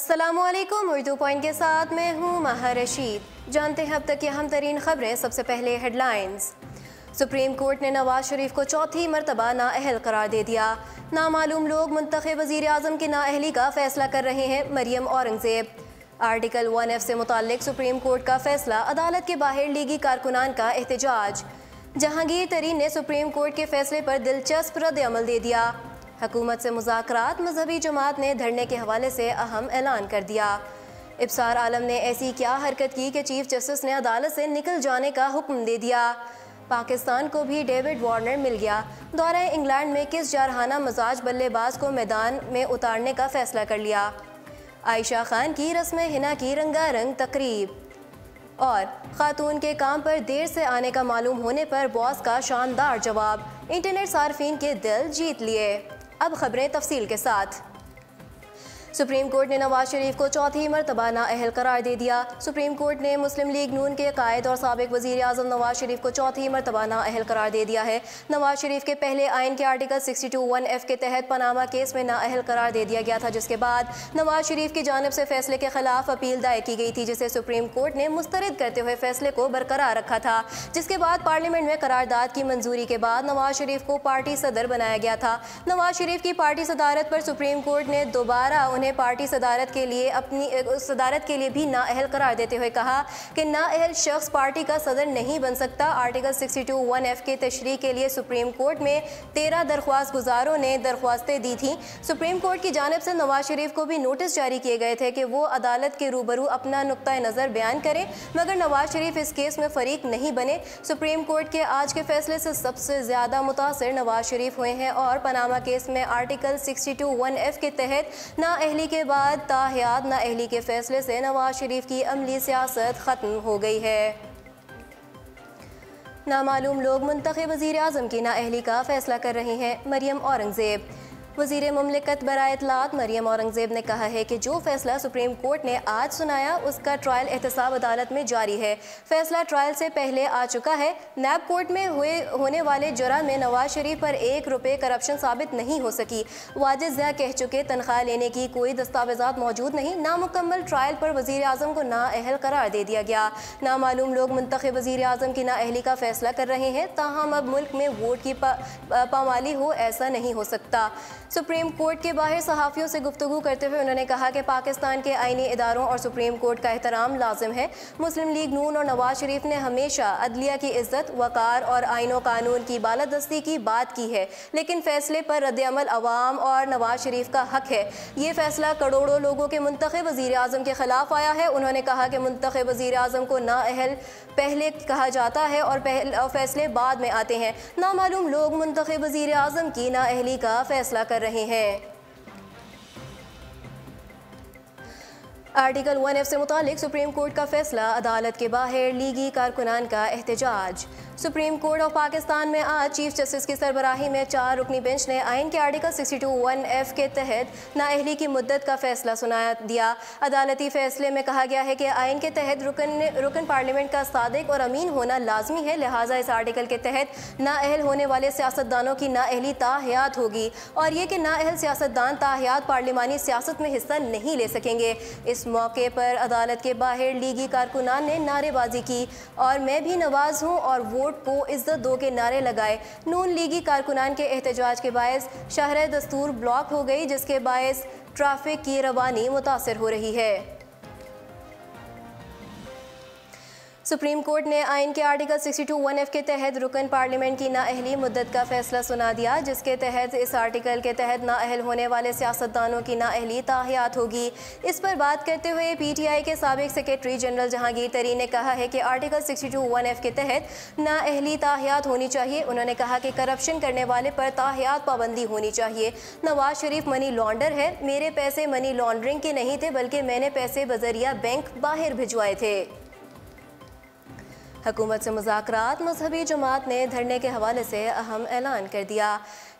अस्सलामुअलैकुम। उर्दू पॉइंट के साथ मैं हूँ माहा रशीद। जानते हैं अब तक की अहम तरीन खबरें। सबसे पहले हेडलाइंस। सुप्रीम कोर्ट ने नवाज शरीफ को चौथी मरतबा नाअहल करार दे दिया। नामालूम लोग मुंतखब वज़ीर आज़म की नाअहली का फैसला कर रहे हैं। मरियम औरंगज़ेब। आर्टिकल 1F से मुताल्लिक सुप्रीम कोर्ट का फैसला, अदालत के बाहर लीगी कारकुनान का एहतजाज। जहांगीर तरीन ने सुप्रीम कोर्ट के फैसले पर दिलचस्प रद्द अमल दे दिया। हुकूमत से मुज़ाकरात, मजहबी जमात ने धरने के हवाले से अहम ऐलान कर दिया। इब्सार आलम ने ऐसी क्या हरकत की कि चीफ जस्टिस ने अदालत से निकल जाने का हुक्म दे दिया। पाकिस्तान को भी डेविड वार्नर मिल गया। दौरे इंग्लैंड में किस जारहाना मजाज बल्लेबाज को मैदान में उतारने का फैसला कर लिया। आयशा खान की रस्म हिना की रंगारंग तकरीब। और खातून के काम पर देर से आने का मालूम होने पर बॉस का शानदार जवाब। इंटरनेट सार्फिन के दिल जीत लिए। अब खबरें तफसील के साथ। सुप्रीम कोर्ट ने नवाज शरीफ को चौथी मरतबा नाअहल करार दे दिया। सुप्रीम कोर्ट ने मुस्लिम लीग नून के कायद और साबिक वज़ीर आज़म नवाज शरीफ को चौथी मरतबा नाअहल करार दे दिया है। नवाज शरीफ के पहले आइन के आर्टिकल 62(1)(f) के तहत पनामा केस में नाअहल करार दे दिया गया था, जिसके बाद नवाज शरीफ की जानिब से फैसले के खिलाफ अपील दायर की गई थी, जिसे सुप्रीम कोर्ट ने मुस्तरद करते हुए फैसले को बरकरार रखा था। जिसके बाद पार्लियामेंट में करारदाद की मंजूरी के बाद नवाज शरीफ को पार्टी सदर बनाया गया था। नवाज शरीफ की पार्टी सदारत पर सुप्रीम कोर्ट ने दोबारा उन्हें पार्टी सदारत के लिए भी नाअहल करार देते हुए कहा कि नाअहल शख्स पार्टी का सदर नहीं बन सकता। आर्टिकल 62(1)(f) के तशरीह के लिए सुप्रीम कोर्ट में 13 दरख्वास्त गुजारों ने दरख्वास्तें दी थीं। सुप्रीम कोर्ट की जानिब से नवाज शरीफ को भी नोटिस जारी किए गए थे कि वो अदालत के रूबरू अपना नुक्ता नज़र बयान करें, मगर नवाज शरीफ इस केस में फरीक नहीं बने। सुप्रीम कोर्ट के आज के फैसले से सबसे ज़्यादा मुतासिर नवाज शरीफ हुए हैं और पनामा केस में आर्टिकल 62(1)(f) के तहत नाअहली के बाद ताहयात नाअहली के फैसले से नवाज शरीफ की अमली सियासत ख़त्म हो गई है। नामालूम लोग मुंतखब वज़ीर आज़म की नाअहली का फैसला कर रहे हैं। मरियम औरंगज़ेब। वज़ीर मुमलिकत बराए इत्तलात मरियम औरंगज़ेब ने कहा है कि जो फैसला सुप्रीम कोर्ट ने आज सुनाया उसका ट्रायल एहतसाब अदालत में जारी है। फैसला ट्रायल से पहले आ चुका है। नैब कोर्ट में होने वाले जुर्म में नवाज शरीफ पर 1 रुपये करप्शन साबित नहीं हो सकी। वाजिद ज़िया कह चुके तनख्वाह लेने की कोई दस्तावेज़ात मौजूद नहीं। नामुकम्मल ट्रायल पर वज़ीर आज़म को नाअहल करार दे दिया गया। नामालूम लोग मुंतखब वज़ीर आज़म की नाअहली का फैसला कर रहे हैं, ताहम अब मुल्क में वोट की पामाली हो, ऐसा नहीं हो सकता। सुप्रीम कोर्ट के बाहर सहाफ़ियों से गुफ्तगू करते हुए उन्होंने कहा कि पाकिस्तान के आईनी इदारों और सुप्रीम कोर्ट का एहतराम लाजिम है। मुस्लिम लीग नून और नवाज शरीफ ने हमेशा अदलिया की इज्जत, वक़ार और आईन व कानून की बालादस्ती की बात की है, लेकिन फैसले पर रद्द-ए-अमल अवाम और नवाज शरीफ का हक है। ये फैसला करोड़ों लोगों के मुंतखब वज़ीर आज़म के खिलाफ आया है। उन्होंने कहा कि मुंतखब वज़ीर आज़म को नाअहल पहले कहा जाता है और फैसले बाद में आते हैं। नामालूम लोग मुंतखब वज़ीर आज़म की नाअहली का फैसला कर रहे हैं। आर्टिकल 1F से मुतालिक सुप्रीम कोर्ट का फैसला, अदालत के बाहर लीगी कारकुनान का एहतजाज। सुप्रीम कोर्ट ऑफ पाकिस्तान में आज चीफ जस्टिस की सरबराही में 4 रुकनी बेंच ने आइन के आर्टिकल 62(1)(f) के तहत नाअहली की मुद्दत का फैसला सुना दिया। अदालती फैसले में कहा गया है कि आइन के तहत रुकन पार्लियामेंट का सादिक और अमीन होना लाजमी है, लिहाजा इस आर्टिकल के तहत नाअहल होने वाले सियासतदानों की नाअहली ताहयात होगी और ये कि नाअहल सियासतदान ताहयात पार्लिमानी सियासत में हिस्सा नहीं ले सकेंगे। इस मौके पर अदालत के बाहर लीगी कारकुनान ने नारेबाजी की और मैं भी नवाज हूँ और वोट को इज्जत दो के नारे लगाए। नून लीगी कारकुनान के एहतजाज के बायस शहर दस्तूर ब्लॉक हो गई, जिसके बायस ट्रैफिक की रवानी मुतासर हो रही है। सुप्रीम कोर्ट ने आइन के आर्टिकल 62(1)(f) के तहत रुकन पार्लियामेंट की नाअहली मुद्दत का फैसला सुना दिया, जिसके तहत इस आर्टिकल के तहत नाअहल होने वाले सियासतदानों की नाअहली ताहयात होगी। इस पर बात करते हुए PTI के साबिक सेक्रेटरी जनरल जहांगीर तरीन ने कहा है कि आर्टिकल 62(1)(f) के तहत नाअहली ताहयात होनी चाहिए। उन्होंने कहा कि करप्शन करने वाले पर ताहयात पाबंदी होनी चाहिए। नवाज शरीफ मनी लॉन्डर है। मेरे पैसे मनी लॉन्ड्रिंग के नहीं थे, बल्कि मैंने पैसे बजरिया बैंक बाहर भिजवाए थे। हुकूमत से मुज़ाकरात, मजहबी जमात ने धरने के हवाले से अहम ऐलान कर दिया।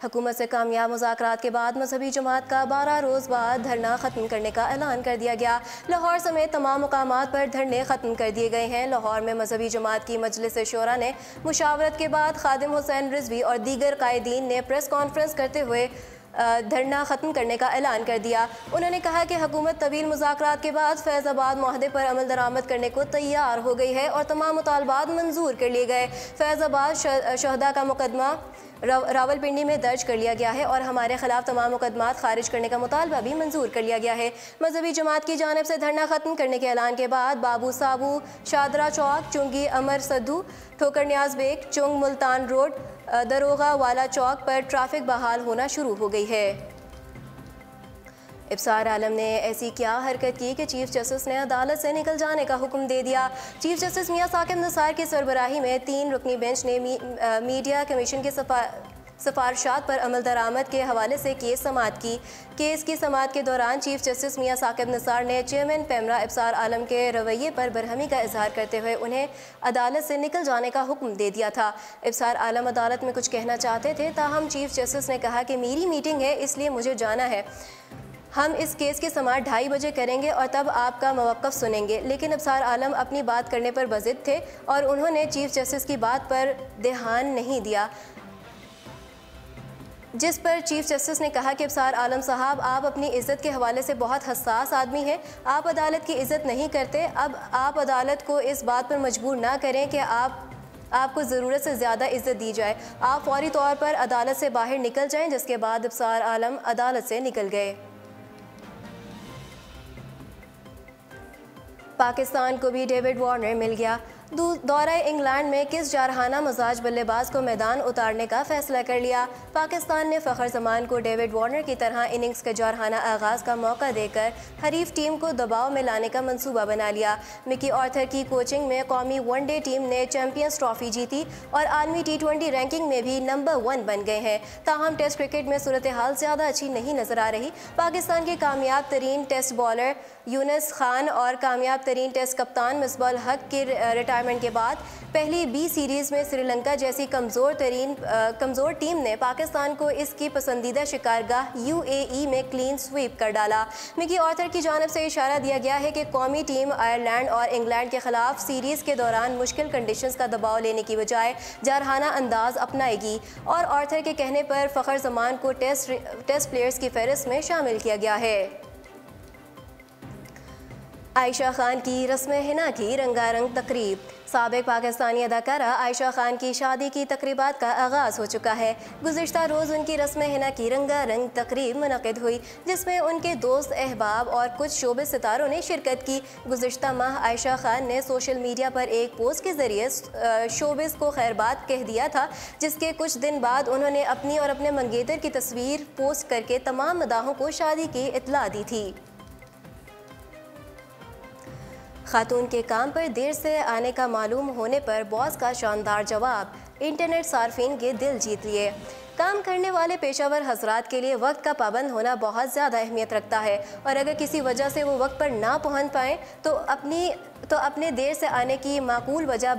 हुकूमत से कामयाब मुज़ाकरात के बाद मजहबी जमात का 12 रोज़ बाद धरना ख़त्म करने का ऐलान कर दिया गया। लाहौर समेत तमाम मुकामात पर धरने ख़त्म कर दिए गए हैं। लाहौर में मजहबी जमात की मजलिस शोरा ने मुशावरत के बाद खादिम हुसैन रिजवी और दीगर कायदीन ने प्रेस कॉन्फ्रेंस करते हुए धरना ख़त्म करने का ऐलान कर दिया। उन्होंने कहा कि हुकूमत तवील मुज़ाकरात के बाद फैज़ाबाद मुआहदे पर अमल दरामद करने को तैयार हो गई है और तमाम मुतालबात मंजूर कर लिए गए। फैज़ाबाद शहदा का मुकदमा रावलपिंडी में दर्ज कर लिया गया है और हमारे खिलाफ तमाम मुकदमात खारिज करने का मुतालबा भी मंजूर कर लिया गया है। मजहबी जमात की जानिब से धरना ख़त्म करने के ऐलान के बाद बाबू साबू, शादरा चौक, चुंगी अमर सद्धू, ठोकर न्याज बेग, चुंग मुल्तान रोड, दरोगा वाला चौक पर ट्रैफिक बहाल होना शुरू हो गई है। इब्सार आलम ने ऐसी क्या हरकत की कि चीफ जस्टिस ने अदालत से निकल जाने का हुक्म दे दिया। चीफ जस्टिस मियां साकिब निसार की सरबराही में 3 रुकनी बेंच ने मीडिया कमीशन की सिफारिशात पर अमल दरामद के हवाले से केस समाअत की। केस की समाअत के दौरान चीफ जस्टिस मियां साकिब निसार ने चेयरमैन पेमरा इब्सार आलम के रवैये पर बरहमी का इजहार करते हुए उन्हें अदालत से निकल जाने का हुक्म दे दिया था। इब्सार आलम अदालत में कुछ कहना चाहते थे, ताहम चीफ जस्टिस ने कहा कि मेरी मीटिंग है, इसलिए मुझे जाना है। हम इस केस की समाअत 2:30 बजे करेंगे और तब आपका मवक़्क़फ़ सुनेंगे। लेकिन इब्सार आलम अपनी बात करने पर बज़िद थे और उन्होंने चीफ जस्टिस की बात पर ध्यान नहीं दिया, जिस पर चीफ जस्टिस ने कहा कि इब्सार आलम साहब, आप अपनी इज़्ज़त के हवाले से बहुत हसास आदमी हैं। आप अदालत की इज़्ज़त नहीं करते। अब आप अदालत को इस बात पर मजबूर ना करें कि आपको ज़रूरत से ज़्यादा इज़्ज़त दी जाए। आप फौरी तौर पर अदालत से बाहर निकल जाएं। जिसके बाद इब्सार आलम अदालत से निकल गए। पाकिस्तान को भी डेविड वार्नर मिल गया। दौरा इंग्लैंड में किस जारहाना मजाज बल्लेबाज को मैदान उतारने का फैसला कर लिया। पाकिस्तान ने फ़खर जमान को डेविड वार्नर की तरह इनिंग्स के जारहाना आगाज़ का मौका देकर हरीफ टीम को दबाव में लाने का मंसूबा बना लिया। मिकी आर्थर की कोचिंग में कौमी वनडे टीम ने चैंपियंस ट्रॉफी जीती और आलमी T20 रैंकिंग में भी नंबर 1 बन गए हैं। ताहम टेस्ट क्रिकेट में सूरत हाल ज़्यादा अच्छी नहीं नजर आ रही। पाकिस्तान के कामयाब तरीन टेस्ट बॉलर यूनुस खान और कामयाब तरीन टेस्ट कप्तान मिसबाह हक के रिटायरमेंट के बाद पहली B सीरीज़ में श्रीलंका जैसी कमज़ोर टीम ने पाकिस्तान को इसकी पसंदीदा शिकारगाह UAE में क्लीन स्वीप कर डाला। मिकी आर्थर की जानिब से इशारा दिया गया है कि कौमी टीम आयरलैंड और इंग्लैंड के खिलाफ सीरीज़ के दौरान मुश्किल कंडीशंस का दबाव लेने की बजाय जारहाना अंदाज अपनाएगी और आर्थर के कहने पर फ़खर जमान को टेस्ट प्लेयर्स की फहरिस्त में शामिल किया गया है। आयशा खान की रस्म हिना की रंगारंग तकरीब। साबिक पाकिस्तानी अदाकारा आयशा खान की शादी की तकरीबात का आगाज़ हो चुका है। गुज़िश्ता रोज़ उनकी रस्म हिना की रंगारंग तकरीब मुनक़िद हुई, जिसमें उनके दोस्त, अहबाब और कुछ शोबिज़ सितारों ने शिरकत की। गुज़िश्ता माह आयशा खान ने सोशल मीडिया पर एक पोस्ट के ज़रिए शोबिज़ को खैरबाद कह दिया था, जिसके कुछ दिन बाद उन्होंने अपनी और अपने मंगेतर की तस्वीर पोस्ट करके तमाम मदाहों को शादी की इत्तला दी थी। खातून के काम पर देर से आने का मालूम होने पर बॉस का शानदार जवाब। इंटरनेट सार्फिन के दिल जीत लिए। काम करने वाले पेशावर हजरात के लिए वक्त का पाबंद होना बहुत ज़्यादा अहमियत रखता है और अगर किसी वजह से वो वक्त पर ना पहुंच पाएँ तो अपने देर से आने की माकूल वजह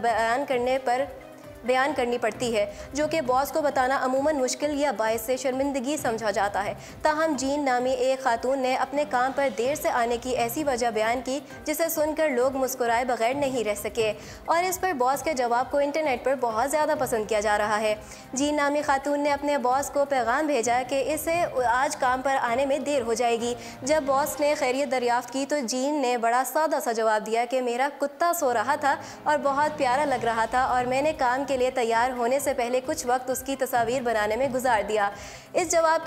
बयान करनी पड़ती है, जो कि बॉस को बताना अमूमन मुश्किल या बायस से शर्मिंदगी समझा जाता है। ताहम जीन नामी एक खातून ने अपने काम पर देर से आने की ऐसी वजह बयान की जिसे सुनकर लोग मुस्कुराए बगैर नहीं रह सके और इस पर बॉस के जवाब को इंटरनेट पर बहुत ज़्यादा पसंद किया जा रहा है। जीन नामी खातून ने अपने बॉस को पैगाम भेजा कि इसे आज काम पर आने में देर हो जाएगी। जब बॉस ने खैरियत दरियाफ्त की तो जीन ने बड़ा सादा सा जवाब दिया कि मेरा कुत्ता सो रहा था और बहुत प्यारा लग रहा था और मैंने काम के लिए तैयार होने से पहले कुछ वक्त उसकी तस्वीर बनाने में गुजार दिया। इस जवाब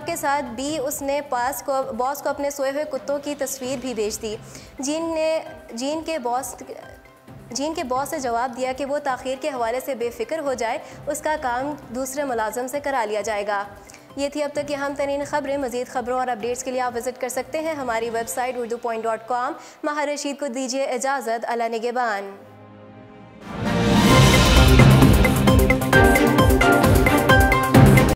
के साथ भी उसने बॉस को अपने सोए हुए कुत्तों की तस्वीर भी भेज दी। जीन के बॉस से जवाब दिया कि वो ताख़ीर के हवाले से बेफिक्र हो जाए, उसका काम दूसरे मुलाजम से करा लिया जाएगा। ये थी अब तक की अहम तरीन खबरें। मज़ीद खबरों और अपडेट्स के लिए आप विज़िट कर सकते हैं हमारी वेबसाइट urdupoint.com। माहिर रशीद को दीजिए इजाज़त। अल्लाह निगहबान।